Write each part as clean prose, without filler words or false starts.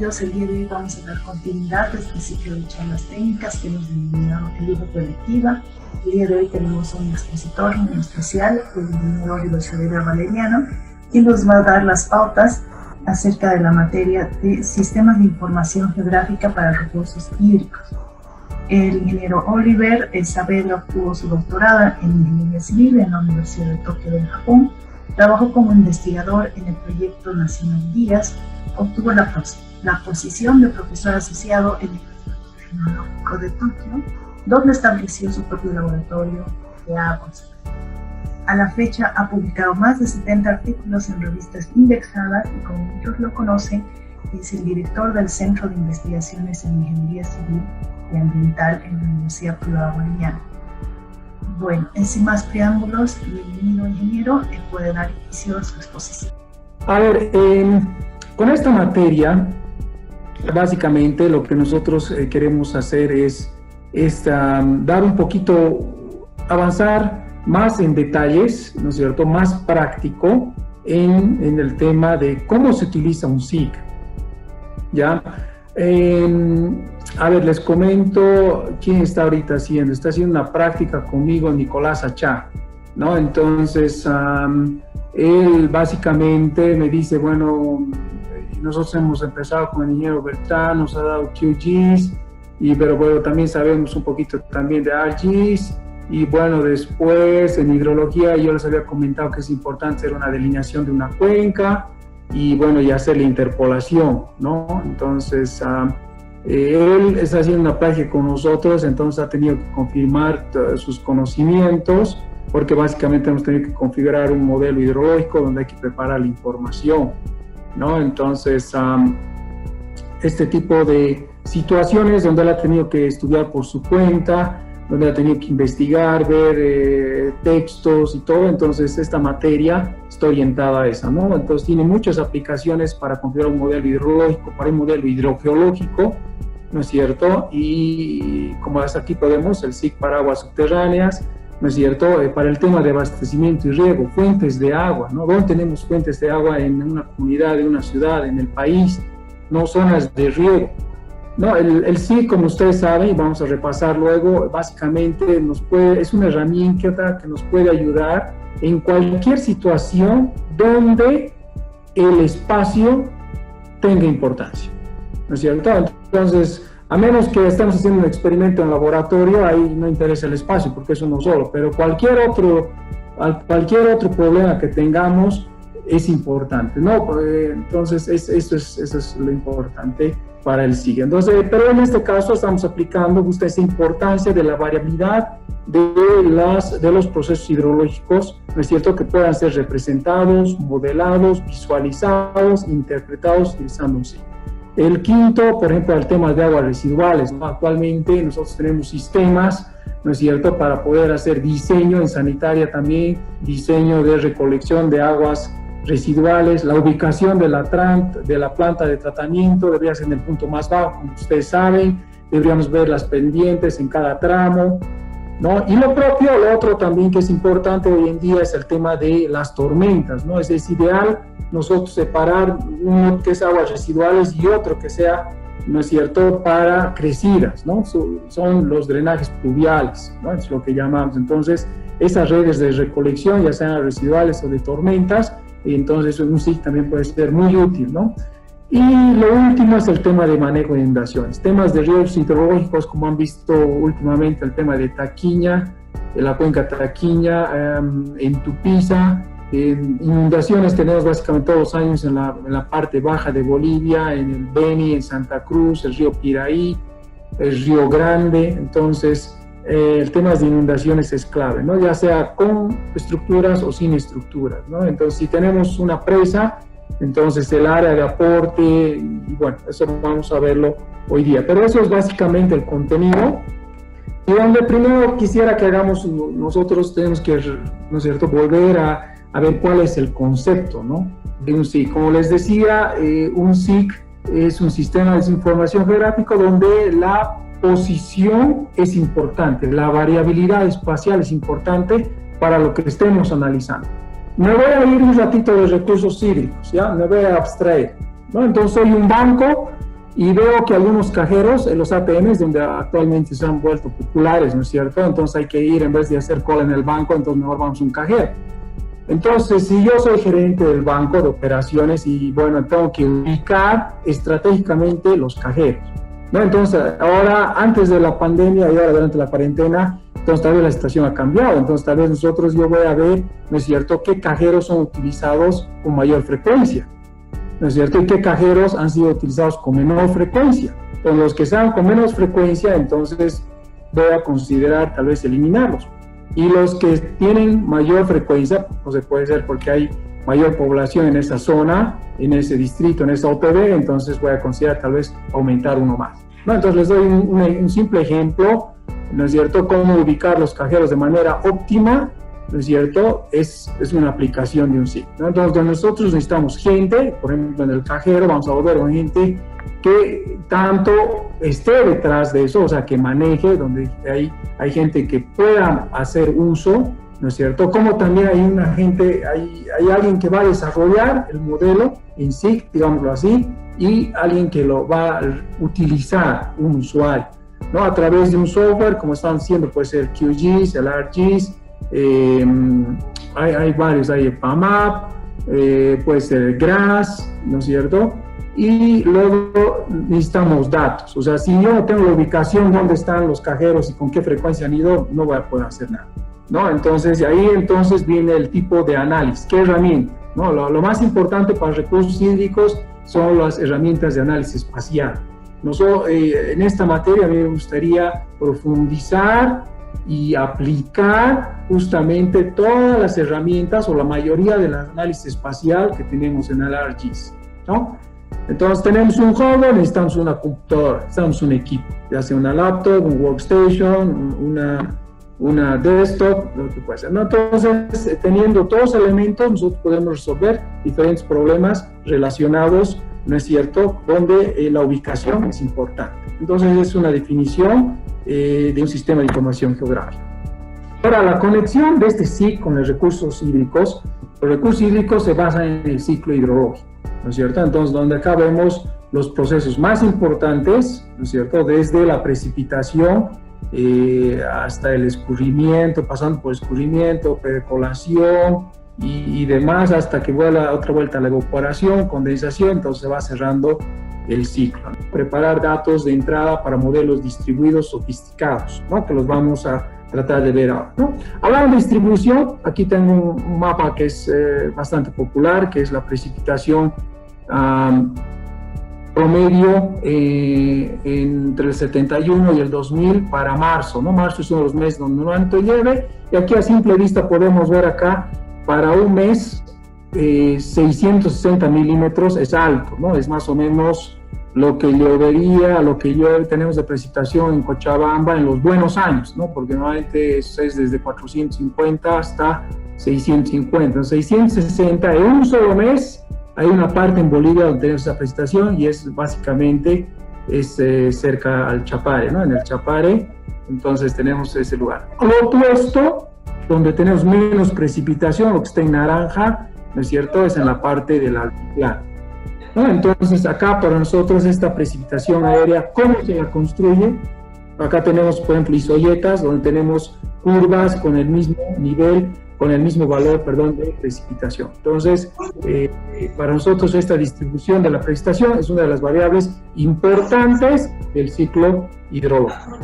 bienvenidos. El día de hoy vamos a dar continuidad a este ciclo de charlas técnicas que hemos denominado el lujo colectiva. El día de hoy tenemos un expositor muy especial, el ingeniero Oliver Saavedra Valeriano, quien nos va a dar las pautas acerca de la materia de sistemas de información geográfica para recursos hídricos. El ingeniero Oliver Saavedra obtuvo su doctorado en Ingeniería Civil en la Universidad de Tokio en Japón. Trabajó como investigador en el proyecto Nacional Díaz. Obtuvo la posición de profesor asociado en el Instituto Tecnológico de Tokio, donde estableció su propio laboratorio de aguas. A la fecha ha publicado más de 70 artículos en revistas indexadas y, como muchos lo conocen, es el director del Centro de Investigaciones en Ingeniería Civil y Ambiental en la Universidad Privada Boliviana. Bueno, sin más preámbulos, bienvenido ingeniero, puede dar inicio a su exposición. A ver, con esta materia, básicamente lo que nosotros queremos hacer es dar un poquito, avanzar más en detalles, ¿no es cierto?, más práctico en el tema de cómo se utiliza un SIG, ¿ya? A ver, les comento quién está ahorita haciendo. Está haciendo una práctica conmigo Nicolás Achá, ¿no? Entonces, él básicamente me dice, bueno, nosotros hemos empezado con el ingeniero Bertrán, nos ha dado QGIS, pero bueno, también sabemos un poquito también de ArcGIS, y bueno, después en hidrología yo les había comentado que es importante hacer una delineación de una cuenca, y bueno, y hacer la interpolación, ¿no? Entonces, él está haciendo una práctica con nosotros, entonces ha tenido que confirmar sus conocimientos, porque básicamente hemos tenido que configurar un modelo hidrológico donde hay que preparar la información, ¿no? Entonces, este tipo de situaciones donde él ha tenido que estudiar por su cuenta, donde ha tenido que investigar, ver textos y todo, entonces esta materia está orientada a esa, ¿no? Entonces tiene muchas aplicaciones para configurar un modelo hidrológico, para un modelo hidrogeológico, ¿no es cierto? Y como hasta aquí podemos, el SIG para aguas subterráneas, ¿no es cierto? Para el tema de abastecimiento y riego, fuentes de agua, ¿no? ¿Dónde tenemos fuentes de agua en una comunidad, en una ciudad, en el país? No zonas de riego. No, el SIG, como ustedes saben, y vamos a repasar luego, básicamente es una herramienta que nos puede ayudar en cualquier situación donde el espacio tenga importancia, ¿no es cierto? Entonces, a menos que estemos haciendo un experimento en laboratorio, ahí no interesa el espacio, porque es uno solo, pero cualquier otro problema que tengamos es importante, ¿no? Entonces, eso es lo importante para el SIG. Entonces, pero en este caso estamos aplicando justo esa importancia de la variabilidad de los procesos hidrológicos, ¿no es cierto?, que puedan ser representados, modelados, visualizados, interpretados utilizando un SIG. El quinto, por ejemplo, el tema de aguas residuales, ¿no? Actualmente nosotros tenemos sistemas, ¿no es cierto?, para poder hacer diseño en sanitaria también, diseño de recolección de aguas residuales, la ubicación de la planta de tratamiento debería ser en el punto más bajo, como ustedes saben, deberíamos ver las pendientes en cada tramo, ¿no? Y lo otro también que es importante hoy en día es el tema de las tormentas, ¿no? Es ideal nosotros separar uno que es aguas residuales y otro que sea, ¿no es cierto?, para crecidas, ¿no? Son los drenajes pluviales, ¿no? Es lo que llamamos. Entonces, esas redes de recolección, ya sean residuales o de tormentas, y entonces un SIG también puede ser muy útil, ¿no? Y lo último es el tema de manejo de inundaciones, temas de riesgos hidrológicos, como han visto últimamente el tema de Taquiña, de la cuenca Taquiña, en Tupiza, inundaciones tenemos básicamente todos los años en la parte baja de Bolivia, en el Beni, en Santa Cruz, el río Piraí, el río Grande. Entonces, el tema de inundaciones es clave, ¿no? Ya sea con estructuras o sin estructuras, ¿no? Entonces, si tenemos una presa, entonces el área de aporte, y bueno, eso vamos a verlo hoy día. Pero eso es básicamente el contenido. Y donde primero quisiera que hagamos, nosotros tenemos que, ¿no es cierto?, volver a ver cuál es el concepto, ¿no?, de un SIG. Como les decía, un SIG es un sistema de información geográfico donde la posición es importante, la variabilidad espacial es importante para lo que estemos analizando. Me voy a ir un ratito de recursos hídricos, ¿ya? Me voy a abstraer, ¿no? Entonces soy un banco y veo que algunos cajeros, los ATMs, donde actualmente se han vuelto populares, ¿no es cierto? Entonces hay que ir, en vez de hacer cola en el banco, entonces mejor vamos a un cajero. Entonces, si yo soy gerente del banco de operaciones y, bueno, tengo que ubicar estratégicamente los cajeros, ¿no? Entonces, ahora, antes de la pandemia y ahora durante la cuarentena, entonces tal vez la situación ha cambiado. Entonces, tal vez yo voy a ver, ¿no es cierto?, qué cajeros son utilizados con mayor frecuencia, ¿no es cierto?, y qué cajeros han sido utilizados con menor frecuencia. Con los que sean con menos frecuencia, entonces voy a considerar tal vez eliminarlos. Y los que tienen mayor frecuencia, pues puede ser porque hay mayor población en esa zona, en ese distrito, en esa OPB, entonces voy a considerar tal vez aumentar uno más, ¿no? Entonces les doy un simple ejemplo, ¿no es cierto?, cómo ubicar los cajeros de manera óptima, ¿no es cierto?, es una aplicación de un SIC, ¿no? Entonces nosotros necesitamos gente, por ejemplo en el cajero vamos a volver con gente que tanto esté detrás de eso, o sea, que maneje, donde hay gente que pueda hacer uso, ¿no es cierto? Como también hay alguien que va a desarrollar el modelo en SIC, digámoslo así, y alguien que lo va a utilizar, un usuario, ¿no? A través de un software, como están diciendo, puede ser QGIS, el ArcGIS, hay varios, hay PAMAP, puede ser GRASS, ¿no es cierto? Y luego necesitamos datos, o sea, si yo no tengo la ubicación dónde están los cajeros y con qué frecuencia han ido, no voy a poder hacer nada, ¿no? Entonces, ahí viene el tipo de análisis, ¿qué herramienta? ¿No? Lo más importante para recursos hídricos son las herramientas de análisis espacial. En esta materia a mí me gustaría profundizar y aplicar justamente todas las herramientas o la mayoría del análisis espacial que tenemos en el ArcGIS, ¿no? Entonces tenemos un hardware, necesitamos una computadora, necesitamos un equipo, ya sea una laptop, un workstation, una desktop, lo que puede ser, ¿no? Entonces, teniendo todos los elementos, nosotros podemos resolver diferentes problemas relacionados, ¿no es cierto?, donde la ubicación es importante. Entonces, es una definición de un sistema de información geográfica. Ahora, la conexión de este SIC con los recursos hídricos se basan en el ciclo hidrológico, ¿no es cierto? Entonces, donde acá vemos los procesos más importantes, ¿no es cierto?, desde la precipitación hasta el escurrimiento, pasando por escurrimiento, percolación y demás, hasta que vuela otra vuelta a la evaporación, condensación, entonces se va cerrando el ciclo, ¿no? Preparar datos de entrada para modelos distribuidos sofisticados, ¿no?, que los vamos a tratar de ver ahora, ¿no? Hablando de distribución, aquí tengo un mapa que es bastante popular, que es la precipitación promedio entre el 71 y el 2000 para marzo, ¿no? Marzo es uno de los meses donde no hay tanto llueve, y aquí a simple vista podemos ver acá, para un mes, 660 milímetros es alto, ¿no? Es más o menos lo que llovería, lo que llueve, tenemos de precipitación en Cochabamba en los buenos años, ¿no? Porque normalmente es desde 450 hasta 650, 660 en un solo mes. Hay una parte en Bolivia donde tenemos esa precipitación y es básicamente cerca al Chapare, ¿no? En el Chapare, entonces tenemos ese lugar. Lo opuesto, donde tenemos menos precipitación, lo que está en naranja, ¿no es cierto?, es en la parte del altiplano, ¿no? Entonces acá para nosotros esta precipitación aérea, ¿cómo se la construye? Acá tenemos, por ejemplo, isoyetas, donde tenemos curvas con el mismo nivel, con el mismo valor, de precipitación. Entonces, para nosotros esta distribución de la precipitación es una de las variables importantes del ciclo hidrológico.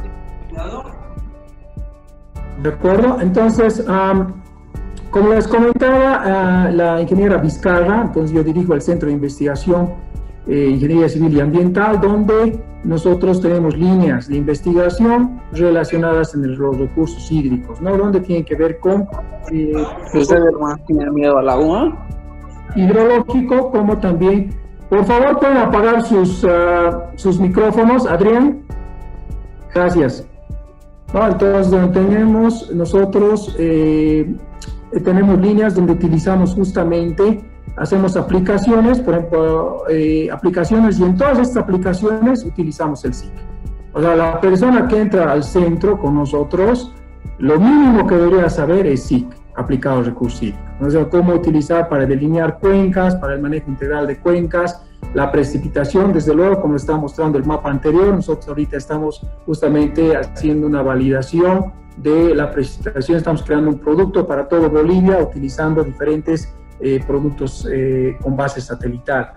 ¿De acuerdo? Entonces, como les comentaba, la ingeniera Vizcarra, entonces yo dirijo el Centro de Investigación Ingeniería Civil y Ambiental, donde nosotros tenemos líneas de investigación relacionadas en los recursos hídricos, ¿no? Donde tienen que ver con... ¿Usted, hermano, tiene miedo al agua? Hidrológico, como también... Por favor, pueden apagar sus micrófonos, Adrián. Gracias. No, entonces, donde tenemos nosotros... tenemos líneas donde utilizamos justamente, hacemos aplicaciones, por ejemplo, aplicaciones, y en todas estas aplicaciones utilizamos el SIC. O sea, la persona que entra al centro con nosotros, lo mínimo que debería saber es SIC, aplicado a recursos hídricos. O sea, cómo utilizar para delinear cuencas, para el manejo integral de cuencas, La precipitación, desde luego, como está mostrando el mapa anterior, nosotros ahorita estamos justamente haciendo una validación de la precipitación, estamos creando un producto para todo Bolivia utilizando diferentes productos con base satelital.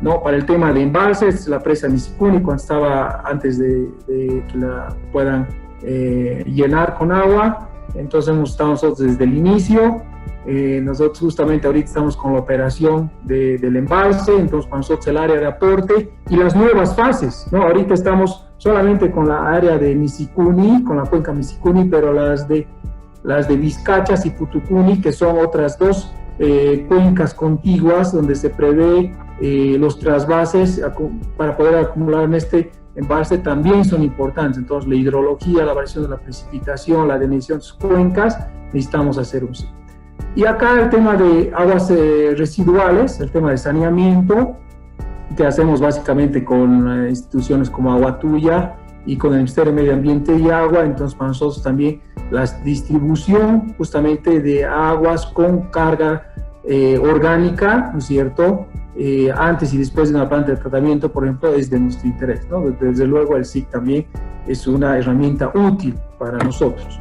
¿No? Para el tema de embalses, la presa Misicuni, cuando estaba antes de que la puedan llenar con agua, entonces hemos estado nosotros desde el inicio. Nosotros justamente ahorita estamos con la operación del embalse, entonces para nosotros el área de aporte y las nuevas fases, ¿no? Ahorita estamos solamente con la área de Misicuni, con la cuenca Misicuni, pero las de Vizcachas y Putucuni, que son otras dos cuencas contiguas donde se prevé los trasvases para poder acumular en este embalse también son importantes. Entonces la hidrología, la variación de la precipitación, la dimensión de sus cuencas, necesitamos hacer un sí. Y acá el tema de aguas residuales, el tema de saneamiento, que hacemos básicamente con instituciones como Agua Tuya y con el Ministerio de Medio Ambiente y Agua. Entonces para nosotros también la distribución justamente de aguas con carga orgánica, ¿no es cierto?, antes y después de una planta de tratamiento, por ejemplo, es de nuestro interés, ¿no? Desde luego el SIC también es una herramienta útil para nosotros.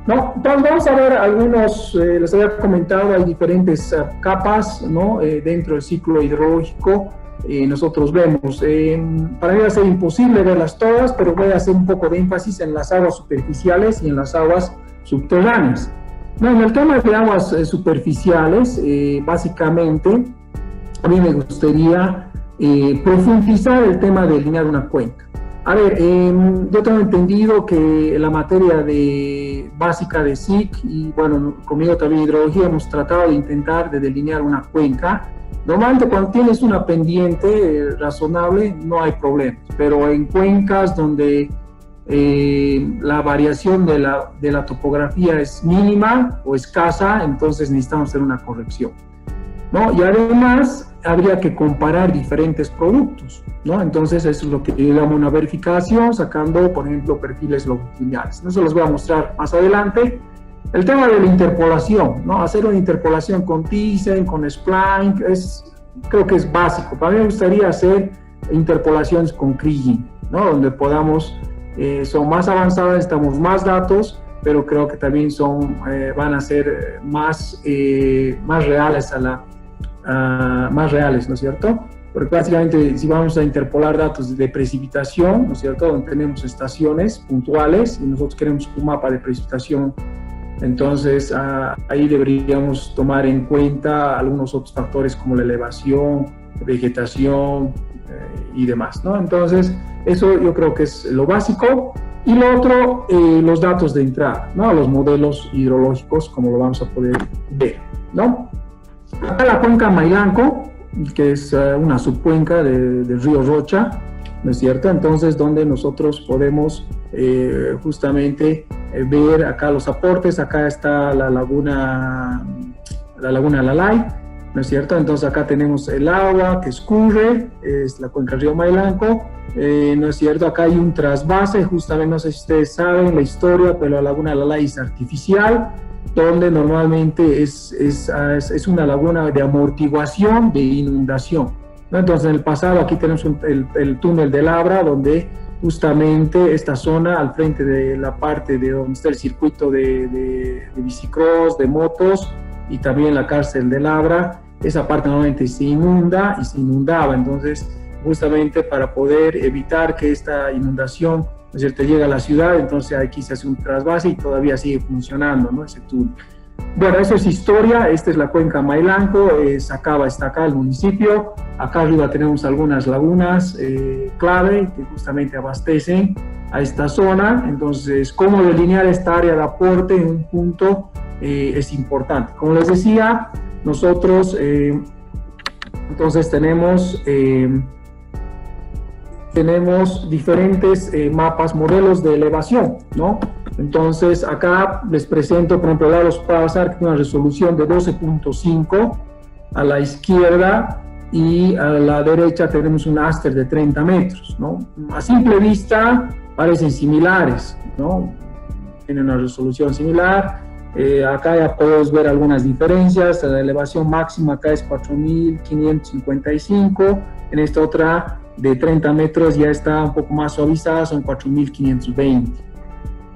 No, entonces vamos a ver algunos, les había comentado, hay diferentes capas, ¿no? Dentro del ciclo hidrológico. Nosotros vemos, para mí va a ser imposible verlas todas, pero voy a hacer un poco de énfasis en las aguas superficiales y en las aguas subterráneas. No, en el tema de aguas superficiales, básicamente, a mí me gustaría profundizar el tema de delinear una cuenca. A ver, yo tengo entendido que la materia básica de SIC, y bueno, conmigo también hidrología, hemos tratado de intentar de delinear una cuenca. Normalmente cuando tienes una pendiente razonable no hay problemas, pero en cuencas donde la variación de la topografía es mínima o escasa, entonces necesitamos hacer una corrección, ¿no? Y además habría que comparar diferentes productos, ¿no? Entonces eso es lo que yo llamo una verificación, sacando, por ejemplo, perfiles longitudinales. Eso los voy a mostrar más adelante. El tema de la interpolación, ¿no? Hacer una interpolación con Thyssen, con Spline, creo que es básico. Para mí me gustaría hacer interpolaciones con Kriging, ¿no? Donde podamos, son más avanzadas, necesitamos más datos, pero creo que también van a ser más reales más reales, ¿no es cierto? Porque básicamente si vamos a interpolar datos de precipitación, ¿no es cierto?, donde tenemos estaciones puntuales y nosotros queremos un mapa de precipitación, entonces ahí deberíamos tomar en cuenta algunos otros factores como la elevación, vegetación y demás, ¿no? Entonces eso yo creo que es lo básico. Y lo otro, los datos de entrada, ¿no? Los modelos hidrológicos, como lo vamos a poder ver, ¿no? Acá la cuenca Mailanco, que es una subcuenca del río Rocha, ¿no es cierto? Entonces, donde nosotros podemos justamente ver acá los aportes. Acá está la laguna Lalay, ¿no es cierto? Entonces acá tenemos el agua que escurre, es la cuenca del río Mailanco, ¿no es cierto? Acá hay un trasvase, justamente, no sé si ustedes saben la historia, pero la laguna Lalay es artificial, donde normalmente es una laguna de amortiguación de inundación, ¿no? Entonces en el pasado aquí tenemos el túnel de Labra, donde justamente esta zona al frente de la parte de donde está el circuito de bicicross, de motos, y también la cárcel de Labra, esa parte normalmente se inunda y se inundaba. Entonces justamente para poder evitar que esta inundación, ¿no es cierto?, llegue a la ciudad, entonces aquí se hace un trasvase y todavía sigue funcionando, ¿no?, ese túnel. Bueno, eso es historia. Esta es la cuenca Mailanco, Sacaba está acá, el municipio. Acá arriba tenemos algunas lagunas clave que justamente abastecen a esta zona. Entonces, cómo delinear esta área de aporte en un punto es importante. Como les decía, nosotros entonces tenemos diferentes mapas, modelos de elevación, ¿no? Entonces acá les presento, por ejemplo, Lagos Pavasar, que tiene una resolución de 12.5 a la izquierda, y a la derecha tenemos un áster de 30 metros, ¿no? A simple vista parecen similares, ¿no? Tienen una resolución similar, Acá ya podemos ver algunas diferencias. La elevación máxima acá es 4.555, en esta otra de 30 metros ya está un poco más suavizada, son 4.520,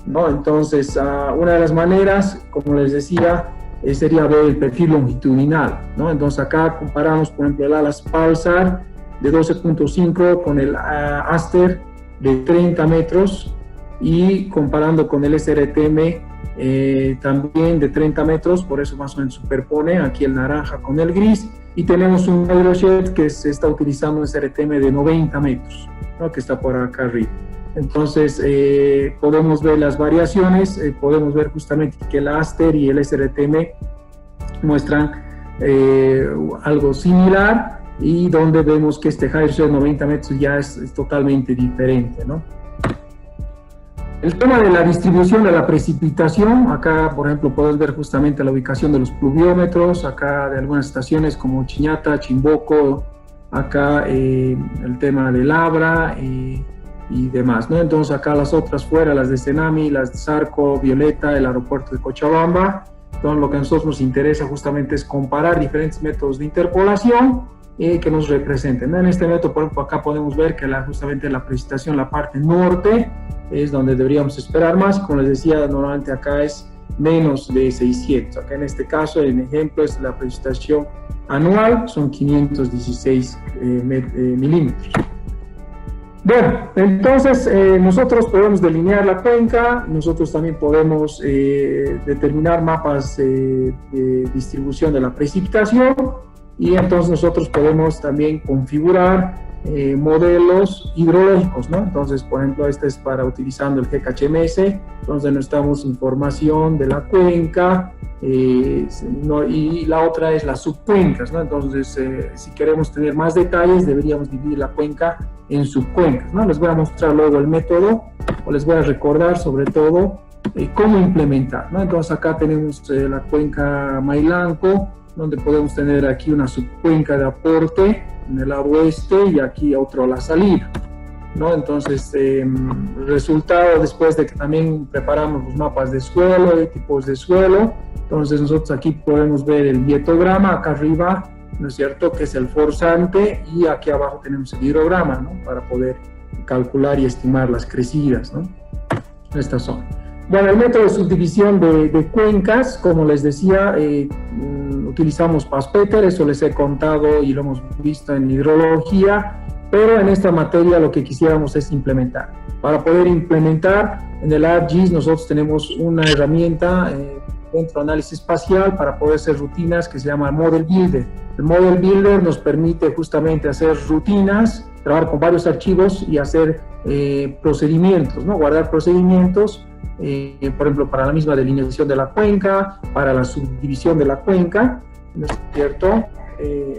¿no? Entonces, una de las maneras, como les decía, sería ver el perfil longitudinal, ¿no? Entonces acá comparamos, por ejemplo, el ala Pulsar de 12.5 con el Aster de 30 metros, y comparando con el SRTM también de 30 metros, por eso más o menos superpone aquí el naranja con el gris, y tenemos un hydroshed que se está utilizando un SRTM de 90 metros, ¿no? Que está por acá arriba. Entonces podemos ver las variaciones, podemos ver justamente que el Aster y el SRTM muestran algo similar, y donde vemos que este hydroshed de 90 metros ya es totalmente diferente, ¿no? El tema de la distribución de la precipitación, acá por ejemplo podemos ver justamente la ubicación de los pluviómetros, acá de algunas estaciones como Chiñata, Chimboco, acá el tema de Labra y demás, ¿no? Entonces acá las otras fuera, las de Senami, las de Zarco, Violeta, el aeropuerto de Cochabamba. Entonces lo que a nosotros nos interesa justamente es comparar diferentes métodos de interpolación que nos representen, ¿no? En este método, por ejemplo, acá podemos ver que justamente la precipitación, la parte norte, es donde deberíamos esperar más. Como les decía, normalmente acá es menos de 600. Acá en este caso, en ejemplo, es la precipitación anual, son 516 milímetros. Bueno, entonces nosotros podemos delinear la cuenca, nosotros también podemos determinar mapas de distribución de la precipitación, y entonces nosotros podemos también configurar modelos hidrológicos, ¿no? Entonces, por ejemplo, este es para utilizando el GKHMS, entonces necesitamos información de la cuenca, y la otra es las subcuencas, ¿no? Entonces, si queremos tener más detalles, deberíamos dividir la cuenca en subcuencas, ¿no? Les voy a mostrar luego el método, o les voy a recordar sobre todo cómo implementar, ¿no? Entonces, acá tenemos la cuenca Mailanco, donde podemos tener aquí una subcuenca de aporte en el lado oeste y aquí otro a la salida, ¿no? Entonces, el resultado, después de que también preparamos los mapas de suelo y tipos de suelo, entonces nosotros aquí podemos ver el dietograma, acá arriba, ¿no es cierto?, que es el forzante, y aquí abajo tenemos el hidrograma, ¿no?, para poder calcular y estimar las crecidas, ¿no? Estas son. Bueno, el método de subdivisión de cuencas, como les decía, utilizamos Paspéter, eso les he contado y lo hemos visto en hidrología, pero en esta materia lo que quisiéramos es implementar. Para poder implementar, en el ArcGIS nosotros tenemos una herramienta dentro de análisis espacial para poder hacer rutinas que se llama Model Builder. El Model Builder nos permite justamente hacer rutinas, trabajar con varios archivos y hacer procedimientos, ¿no? Guardar procedimientos, por ejemplo, para la misma delineación de la cuenca, para la subdivisión de la cuenca, ¿no es cierto?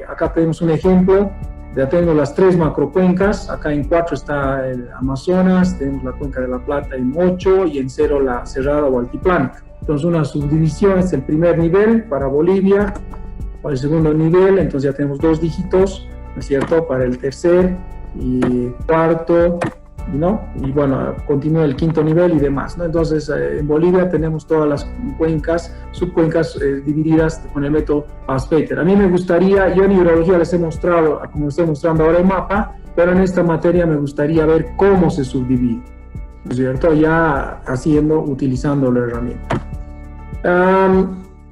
Acá tenemos un ejemplo, ya tenemos las 3 macrocuencas, acá en 4 está el Amazonas, tenemos la cuenca de la Plata en 8 y en 0 la Cerrada o Altiplánica. Entonces una subdivisión es el primer nivel para Bolivia, para el segundo nivel, entonces ya tenemos 2 dígitos, ¿no es cierto?, para el tercer y cuarto, ¿no? Y bueno, continúa el quinto nivel y demás, ¿no? Entonces, en Bolivia tenemos todas las cuencas, subcuencas divididas con el método Paspéter. A mí me gustaría, yo en hidrología les he mostrado, como estoy mostrando ahora el mapa, pero en esta materia me gustaría ver cómo se subdivide, ¿no es cierto?, ya utilizando la herramienta.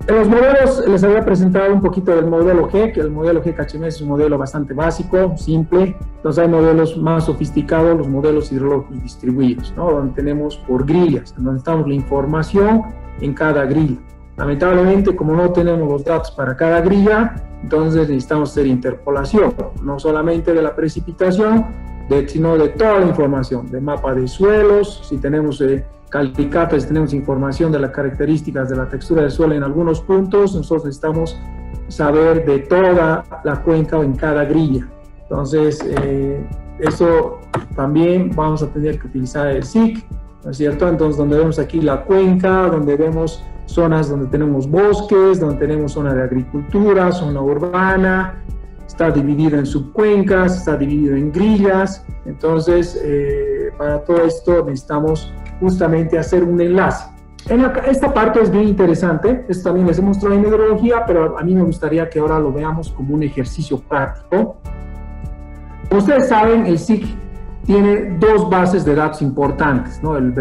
En los modelos les había presentado un poquito del modelo G, que el modelo GKHMS es un modelo bastante básico, simple. Entonces hay modelos más sofisticados, los modelos hidrológicos distribuidos, ¿no?, donde tenemos por grillas, donde estamos la información en cada grilla. Lamentablemente, como no tenemos los datos para cada grilla, entonces necesitamos hacer interpolación, no solamente de la precipitación, sino de toda la información, de mapa de suelos, si tenemos calicates, tenemos información de las características de la textura del suelo en algunos puntos, nosotros necesitamos saber de toda la cuenca o en cada grilla. Entonces, eso también vamos a tener que utilizar el SIC, ¿no es cierto? Entonces, donde vemos aquí la cuenca, donde vemos zonas donde tenemos bosques, donde tenemos zona de agricultura, zona urbana, está dividido en subcuencas, está dividido en grillas. Entonces, para todo esto necesitamos justamente hacer un enlace, Esta parte es bien interesante, esto también les he mostrado en hidrología, pero a mí me gustaría que ahora lo veamos como un ejercicio práctico. Como ustedes saben, el SIC tiene dos bases de datos importantes, ¿no? El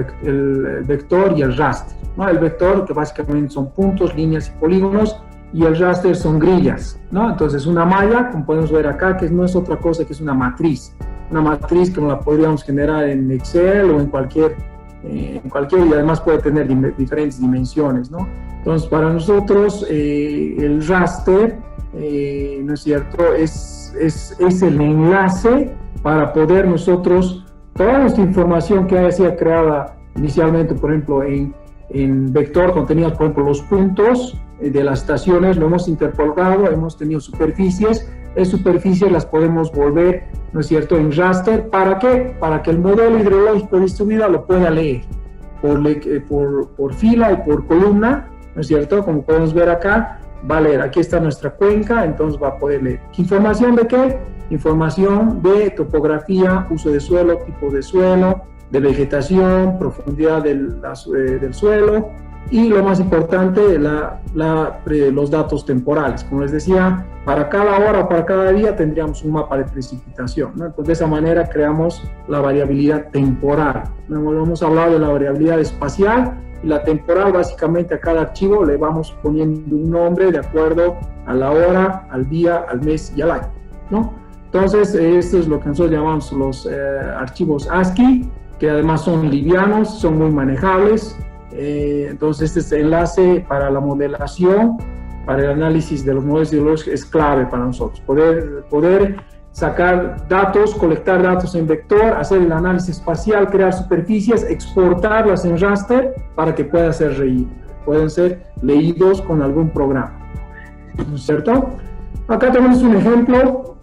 vector y el raster, ¿no? El vector, que básicamente son puntos, líneas y polígonos, y el raster son grillas, ¿no? Entonces, una malla, como podemos ver acá, que no es otra cosa que es una matriz que la podríamos generar en Excel o en cualquier, y además puede tener diferentes dimensiones, ¿no? Entonces, para nosotros, el raster, ¿no es cierto?, es el enlace para poder nosotros, toda nuestra información que haya sido creada inicialmente, por ejemplo, en vector, conteníamos, por ejemplo, los puntos de las estaciones, lo hemos interpolado, hemos tenido superficies, esas superficies las podemos volver, ¿no es cierto?, en raster. ¿Para qué? Para que el modelo hidrológico distribuido lo pueda leer por fila y por columna, ¿no es cierto? Como podemos ver acá, va a leer, aquí está nuestra cuenca, entonces va a poder leer. ¿Información de qué? Información de topografía, uso de suelo, tipo de suelo, de vegetación, profundidad del suelo y lo más importante, los datos temporales. Como les decía, para cada hora o para cada día tendríamos un mapa de precipitación, ¿no? Entonces de esa manera creamos la variabilidad temporal. Hemos hablado de la variabilidad espacial y la temporal, básicamente a cada archivo le vamos poniendo un nombre de acuerdo a la hora, al día, al mes y al año, ¿no? Entonces esto es lo que nosotros llamamos los archivos ASCII, que además son livianos, son muy manejables. Entonces este enlace para la modelación, para el análisis de los modelos hidrológicos es clave para nosotros. Poder sacar datos, colectar datos en vector, hacer el análisis espacial, crear superficies, exportarlas en raster para que puedan ser leídos con algún programa, ¿no es cierto? Acá tenemos un ejemplo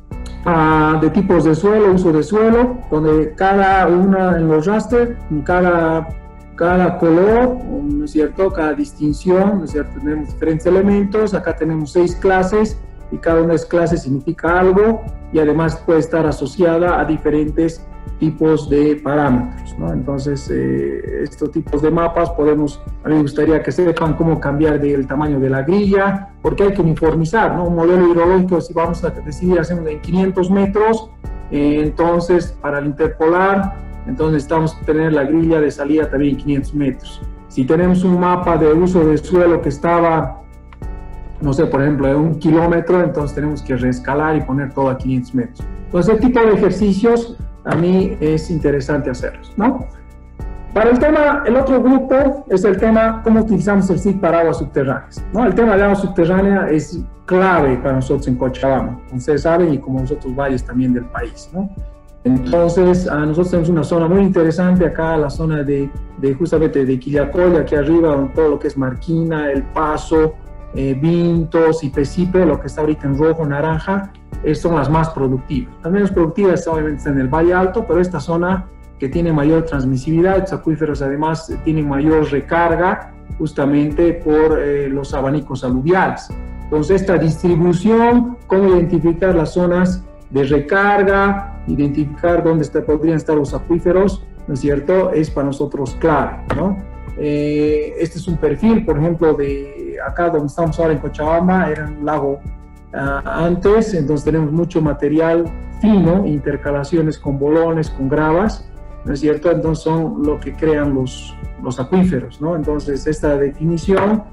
de tipos de suelo, uso de suelo, donde cada una en los raster, cada color, ¿no es cierto?, cada distinción, ¿no es cierto?, tenemos diferentes elementos. Acá tenemos 6 clases y cada una de las clases significa algo y además puede estar asociada a diferentes tipos de parámetros, ¿no? Entonces, estos tipos de mapas a mí me gustaría que sepan cómo cambiar el tamaño de la grilla, porque hay que uniformizar, ¿no? Un modelo hidrológico, si vamos a decidir hacerlo en 500 metros, entonces, para el interpolar, entonces necesitamos tener la grilla de salida también en 500 metros. Si tenemos un mapa de uso de suelo que estaba, no sé, por ejemplo, de 1 kilómetro, entonces tenemos que reescalar y poner todo a 500 metros. Entonces, ese tipo de ejercicios a mí es interesante hacerlos, ¿no? Para el otro grupo es el tema cómo utilizamos el SIC para aguas subterráneas, ¿no? El tema de agua subterránea es clave para nosotros en Cochabamba, como ustedes saben, y como en los otros valles también del país, ¿no? Entonces, nosotros tenemos una zona muy interesante acá, la zona justamente de Quillacolli, aquí arriba, donde todo lo que es Marquina, El Paso, Vintos y Pecipe, lo que está ahorita en rojo, naranja, son las más productivas. Las menos productivas obviamente están en el Valle Alto, pero esta zona que tiene mayor transmisibilidad, los acuíferos además tienen mayor recarga justamente por los abanicos aluviales. Entonces, esta distribución, cómo identificar las zonas de recarga, identificar dónde podrían estar los acuíferos, ¿no es cierto?, es para nosotros clave, ¿no? Este es un perfil, por ejemplo, de acá donde estamos ahora en Cochabamba, era un lago antes, entonces tenemos mucho material fino, intercalaciones con bolones, con gravas, ¿no es cierto? Entonces son lo que crean los acuíferos, ¿no? Entonces esta definición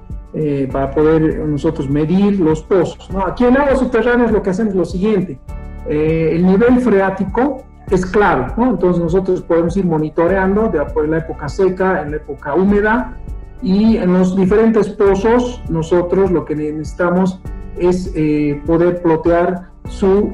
para poder nosotros medir los pozos, ¿no? Aquí en aguas subterráneas lo que hacemos es lo siguiente: el nivel freático es clave, ¿no? Entonces nosotros podemos ir monitoreando por la época seca, en la época húmeda, y en los diferentes pozos nosotros lo que necesitamos es poder plotear su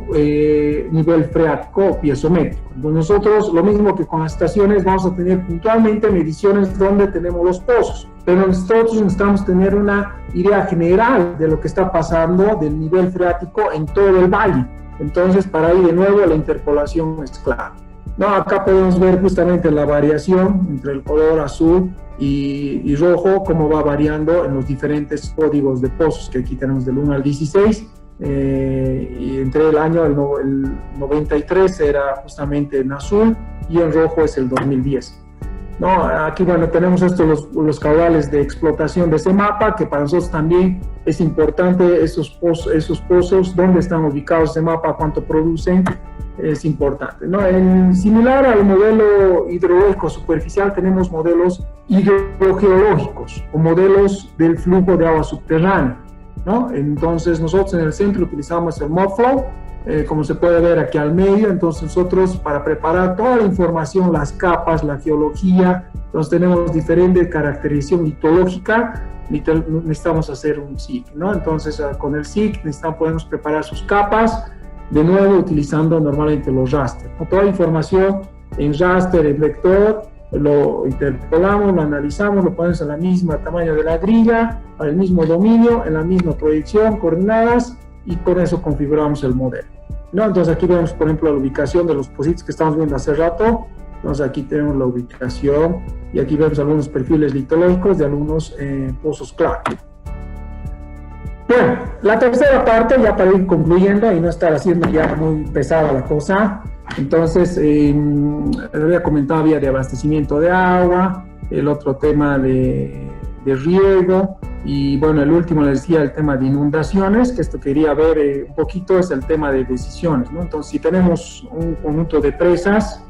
nivel freático o piezométrico. Entonces nosotros, lo mismo que con las estaciones, vamos a tener puntualmente mediciones donde tenemos los pozos, pero nosotros necesitamos tener una idea general de lo que está pasando del nivel freático en todo el valle. Entonces, para ahí de nuevo la interpolación es clave. No, acá podemos ver justamente la variación entre el color azul y rojo, cómo va variando en los diferentes códigos de pozos, que aquí tenemos del 1 al 16, y entre el año el 93 era justamente en azul y en rojo es el 2010. ¿no? Aquí, bueno, tenemos estos los caudales de explotación de ese mapa, que para nosotros también es importante, esos pozos, dónde están ubicados ese mapa, cuánto producen, es importante, ¿no? Similar al modelo hidrológico superficial, tenemos modelos hidrogeológicos o modelos del flujo de agua subterránea, ¿no? Entonces nosotros en el centro utilizamos el MODFlow, como se puede ver aquí al medio. Entonces nosotros, para preparar toda la información, las capas, la geología, entonces tenemos diferente caracterización litológica, necesitamos hacer un SIG, ¿no? Entonces con el SIG podemos preparar sus capas, de nuevo utilizando normalmente los raster, ¿no? Toda la información en raster, en vector, lo interpolamos, lo analizamos, lo ponemos en la misma tamaño de la grilla, al mismo dominio, en la misma proyección, coordenadas, y con eso configuramos el modelo, ¿no? Entonces aquí vemos, por ejemplo, la ubicación de los pozos que estamos viendo hace rato. Entonces aquí tenemos la ubicación y aquí vemos algunos perfiles litológicos de algunos pozos clave. Bueno, la tercera parte, ya para ir concluyendo y no estar haciendo ya muy pesada la cosa, entonces había comentado, había de abastecimiento de agua, el otro tema de riego, y bueno, el último les decía el tema de inundaciones, que esto quería ver un poquito, es el tema de decisiones, ¿no? Entonces, si tenemos un conjunto de presas,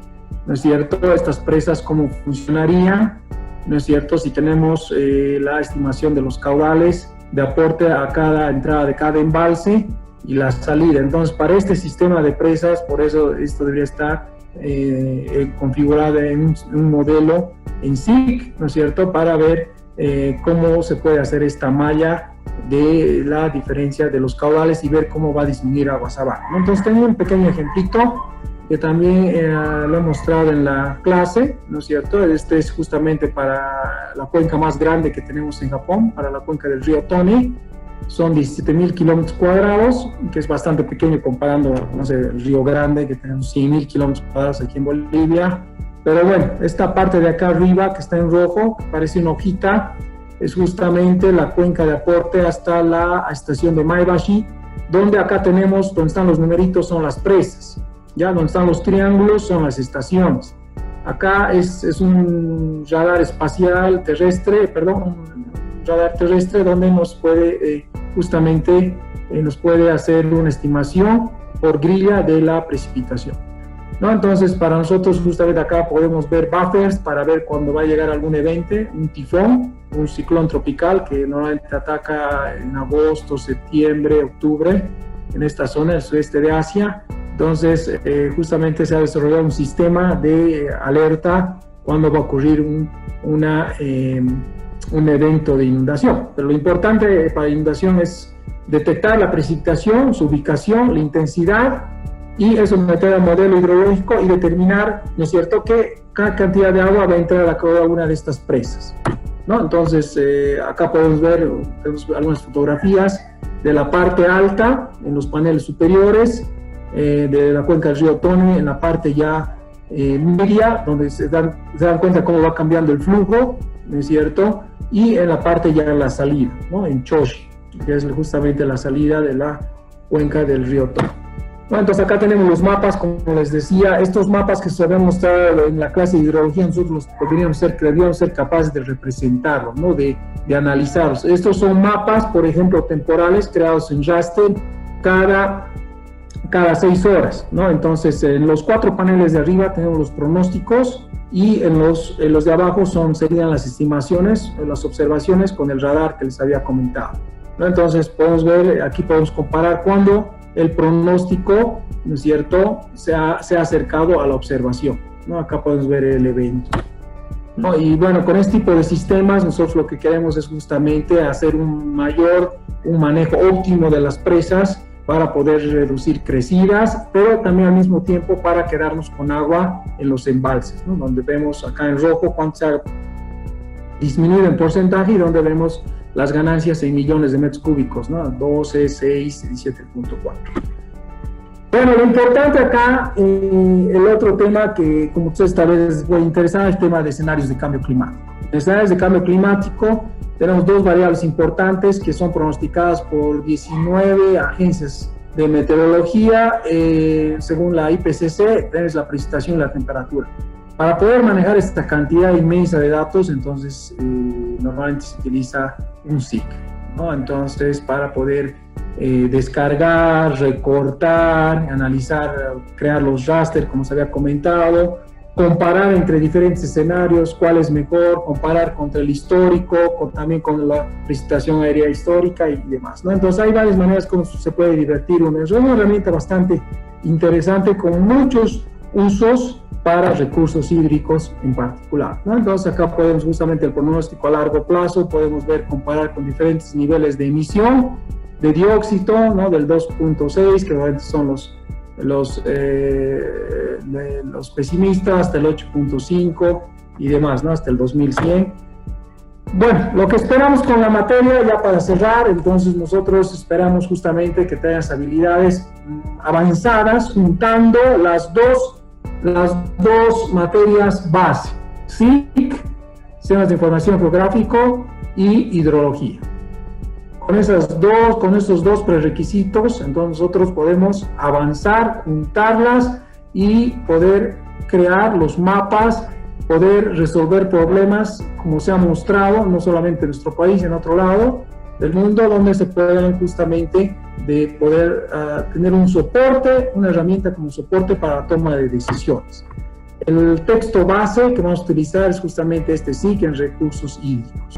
¿no es cierto? Estas presas, ¿cómo funcionarían? ¿No es cierto? Si tenemos la estimación de los caudales de aporte a cada entrada de cada embalse y la salida. Entonces, para este sistema de presas, por eso esto debería estar configurado en un modelo en SIG, ¿no es cierto? Para ver cómo se puede hacer esta malla de la diferencia de los caudales y ver cómo va a disminuir aguas abajo, ¿no? Entonces tengo un pequeño ejemplito que también lo he mostrado en la clase, ¿no es cierto? Este es justamente para la cuenca más grande que tenemos en Japón, para la cuenca del río Tone. Son 17.000 kilómetros cuadrados, que es bastante pequeño comparando, no sé, el Río Grande, que tenemos 100.000 kilómetros cuadrados aquí en Bolivia. Pero bueno, esta parte de acá arriba, que está en rojo, que parece una hojita, es justamente la cuenca de aporte hasta la estación de Maebashi, donde acá tenemos, donde están los numeritos, son las presas, ya donde están los triángulos son las estaciones. Acá es un radar espacial terrestre, un radar terrestre donde nos puede justamente nos puede hacer una estimación por grilla de la precipitación, ¿no? Entonces, para nosotros justamente acá podemos ver buffers para ver cuando va a llegar algún evento, un tifón, un ciclón tropical que normalmente ataca en agosto, septiembre, octubre, en esta zona del sudeste de Asia. Entonces, justamente se ha desarrollado un sistema de alerta cuando va a ocurrir un evento de inundación. Pero lo importante para inundación es detectar la precipitación, su ubicación, la intensidad, y eso meter al modelo hidrológico y determinar, ¿no es cierto?, que cada cantidad de agua va a entrar a cada una de estas presas, ¿no? Entonces, acá podemos ver algunas fotografías de la parte alta, en los paneles superiores, de la cuenca del río Tone, en la parte ya media, donde se dan cuenta cómo va cambiando el flujo, ¿no es cierto?, y en la parte ya en la salida, ¿no?, en Choshi, que es justamente la salida de la cuenca del río Tone. Bueno, entonces acá tenemos los mapas, como les decía, estos mapas que se habían mostrado en la clase de hidrología, nosotros deberíamos ser capaces de representarlos, ¿no?, de analizarlos. Estos son mapas, por ejemplo, temporales, creados en raster cada 6 horas, ¿no? Entonces, en los 4 paneles de arriba tenemos los pronósticos y en los de abajo serían las estimaciones, las observaciones con el radar que les había comentado, ¿no? Entonces, podemos ver, aquí podemos comparar cuando el pronóstico, ¿no es cierto?, se ha acercado a la observación, ¿no? Acá podemos ver el evento, ¿no? Y bueno, con este tipo de sistemas nosotros lo que queremos es justamente hacer un manejo óptimo de las presas para poder reducir crecidas, pero también al mismo tiempo para quedarnos con agua en los embalses, ¿no?, donde vemos acá en rojo cuánto se ha disminuido en porcentaje y donde vemos las ganancias en millones de metros cúbicos, ¿no?, 12, 6, 17.4. Bueno, lo importante acá, el otro tema que como ustedes tal vez les puede interesar, el tema de escenarios de cambio climático. En escenarios de cambio climático tenemos 2 variables importantes que son pronosticadas por 19 agencias de meteorología, según la IPCC, es la precipitación y la temperatura. Para poder manejar esta cantidad inmensa de datos, entonces normalmente se utiliza un SIG, ¿no? Entonces, para poder descargar, recortar, analizar, crear los raster, como se había comentado, comparar entre diferentes escenarios cuál es mejor, comparar contra el histórico, también con la precipitación aérea histórica y demás, ¿no? Entonces hay varias maneras como se puede divertir uno. Es una herramienta bastante interesante con muchos usos para recursos hídricos en particular, ¿no? Entonces acá podemos justamente el pronóstico a largo plazo, podemos ver, comparar con diferentes niveles de emisión de dióxido, ¿no? Del 2.6, que obviamente son los pesimistas, hasta el 8.5 y demás, ¿no? Hasta el 2100. Bueno, lo que esperamos con la materia, ya para cerrar, entonces nosotros esperamos justamente que tengas habilidades avanzadas juntando las dos materias base, SIC, Sistemas de Información Geográfico, y Hidrología. Con esos dos prerequisitos, entonces nosotros podemos avanzar, juntarlas y poder crear los mapas, poder resolver problemas, como se ha mostrado, no solamente en nuestro país, en otro lado del mundo, donde se puedan justamente de poder tener un soporte, una herramienta como soporte para la toma de decisiones. El texto base que vamos a utilizar es justamente este SIC en recursos hídricos.